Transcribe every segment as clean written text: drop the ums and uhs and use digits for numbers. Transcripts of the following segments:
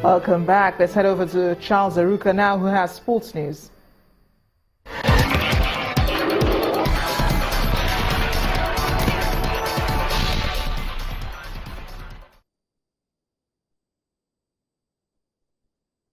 Welcome back. Let's head over to Charles Aruka now, who has sports news.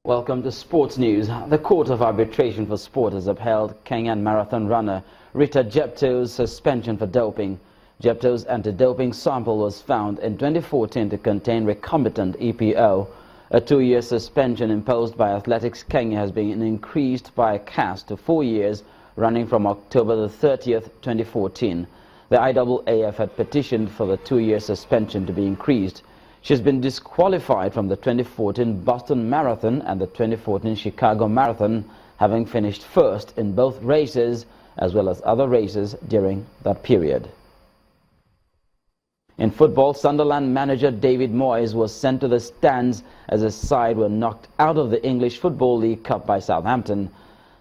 Welcome to Sports News. The Court of Arbitration for Sport has upheld Kenyan marathon runner Rita Jepto's suspension for doping. Jepto's anti-doping sample was found in 2014 to contain recombinant EPO. A 2-year suspension imposed by Athletics Kenya has been increased by CAS to 4 years, running from October the 30th, 2014. The IAAF had petitioned for the 2-year suspension to be increased. She has been disqualified from the 2014 Boston Marathon and the 2014 Chicago Marathon, having finished first in both races as well as other races during that period. In football, Sunderland manager David Moyes was sent to the stands as his side were knocked out of the English Football League Cup by Southampton.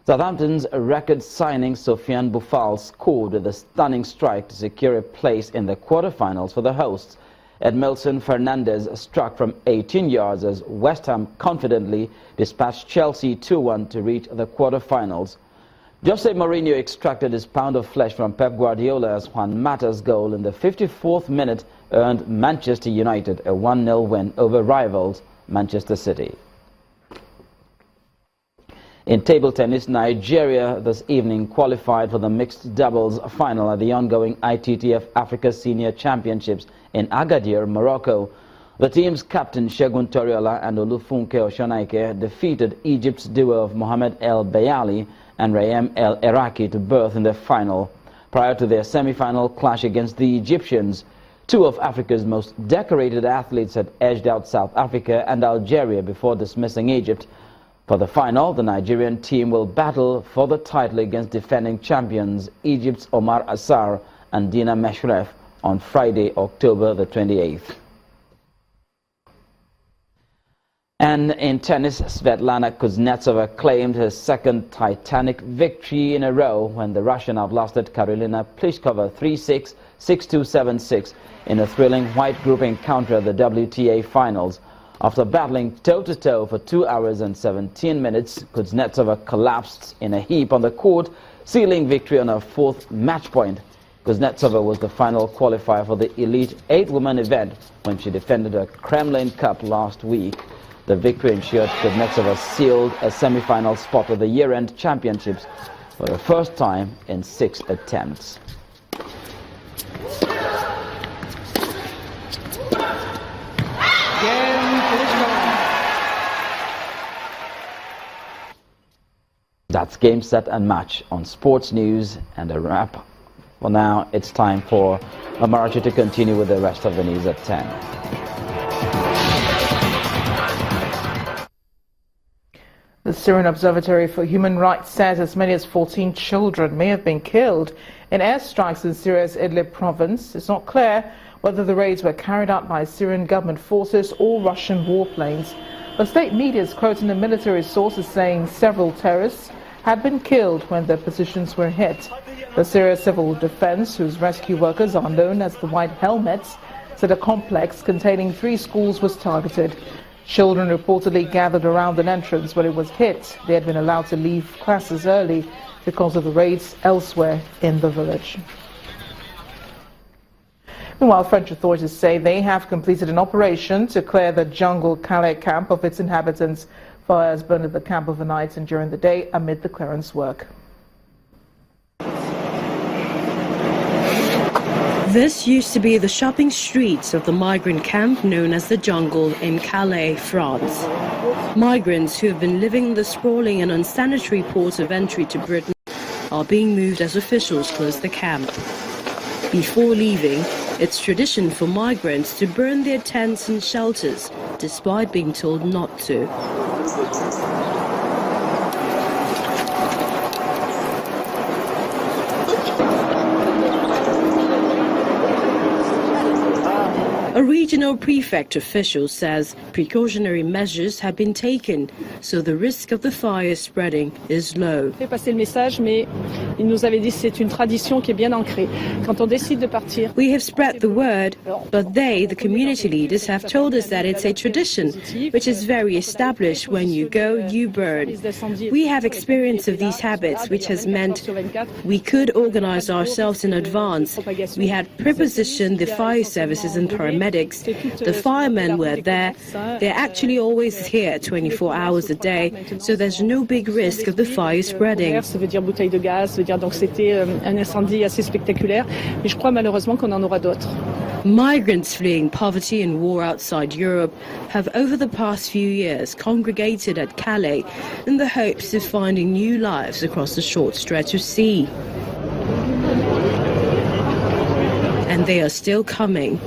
Southampton's record signing Sofiane Boufal scored with a stunning strike to secure a place in the quarter-finals for the hosts. Edmilson Fernandez struck from 18 yards as West Ham confidently dispatched Chelsea 2-1 to reach the quarter-finals. Jose Mourinho extracted his pound of flesh from Pep Guardiola as Juan Mata's goal in the 54th minute earned Manchester United a 1-0 win over rivals Manchester City. In table tennis, Nigeria this evening qualified for the mixed doubles final at the ongoing ITTF Africa Senior Championships in Agadir, Morocco. The team's captain Segun Toriola and Olufunke Oshonaike defeated Egypt's duo of Mohamed El Bayali and Rayem El Eraki to berth in the final. Prior to their semi-final clash against the Egyptians, two of Africa's most decorated athletes had edged out South Africa and Algeria before dismissing Egypt. For the final, the Nigerian team will battle for the title against defending champions Egypt's Omar Assar and Dina Meshref on Friday, October the 28th. And in tennis, Svetlana Kuznetsova claimed her second Titanic victory in a row when the Russian outlasted Karolina Pliskova 3-6, 6-2, 7-6 in a thrilling white group encounter at the WTA Finals. After battling toe-to-toe for 2 hours and 17 minutes, Kuznetsova collapsed in a heap on the court, sealing victory on her fourth match point. Kuznetsova was the final qualifier for the Elite 8-woman event when she defended her Kremlin Cup last week. The victory ensured Kuznetsova sealed a semi-final spot at the year-end championships for the first time in 6 attempts. That's Game, Set and Match on Sports News and a wrap. Well, now it's time for Amarachi to continue with the rest of the news at 10. The Syrian Observatory for Human Rights says as many as 14 children may have been killed in airstrikes in Syria's Idlib province. It's not clear whether the raids were carried out by Syrian government forces or Russian warplanes. But state media is quoting the military sources saying several terrorists had been killed when their positions were hit. The Syria Civil Defense, whose rescue workers are known as the White Helmets, said a complex containing 3 schools was targeted. Children reportedly gathered around an entrance when it was hit. They had been allowed to leave classes early because of the raids elsewhere in the village. Meanwhile, French authorities say they have completed an operation to clear the jungle Calais camp of its inhabitants. Fires burned at the camp overnight and during the day amid the clearance work. This used to be the shopping streets of the migrant camp known as the Jungle in Calais, France. Migrants who have been living in the sprawling and unsanitary port of entry to Britain are being moved as officials close the camp. Before leaving, it's tradition for migrants to burn their tents and shelters, despite being told not to. A regional prefect official says precautionary measures have been taken, so the risk of the fire spreading is low. We have spread the word, but they, the community leaders, have told us that it's a tradition which is very established. When you go, you burn. We have experience of these habits, which has meant we could organize ourselves in advance. We had prepositioned the fire services and paramedics. The firemen were there. They're actually always here 24 hours a day, so there's no big risk of the fire spreading. Migrants fleeing poverty and war outside Europe have over the past few years congregated at Calais in the hopes of finding new lives across the short stretch of sea. And they are still coming.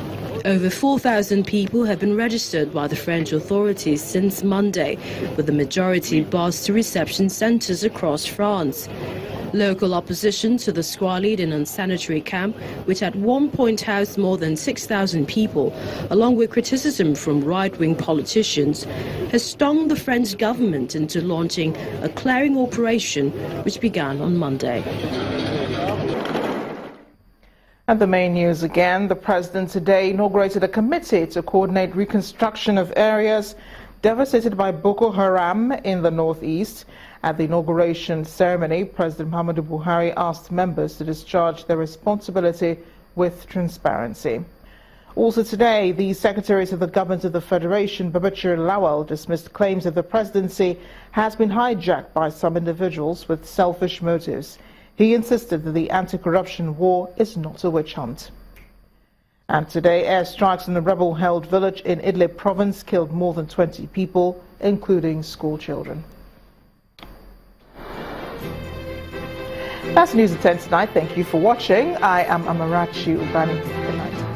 Over 4,000 people have been registered by the French authorities since Monday, with the majority bussed to reception centres across France. Local opposition to the squalid and unsanitary camp, which at one point housed more than 6,000 people, along with criticism from right-wing politicians, has stung the French government into launching a clearing operation which began on Monday. And the main news again, the president today inaugurated a committee to coordinate reconstruction of areas devastated by Boko Haram in the northeast. At the inauguration ceremony, President Muhammadu Buhari asked members to discharge their responsibility with transparency. Also today, the secretaries of the government of the Federation, Babachir Lawal, dismissed claims that the presidency has been hijacked by some individuals with selfish motives. He insisted that the anti-corruption war is not a witch hunt. And today, airstrikes in the rebel-held village in Idlib province killed more than 20 people, including school children. That's news at 10 tonight. Thank you for watching. I am Amarachi Ubani. Good night.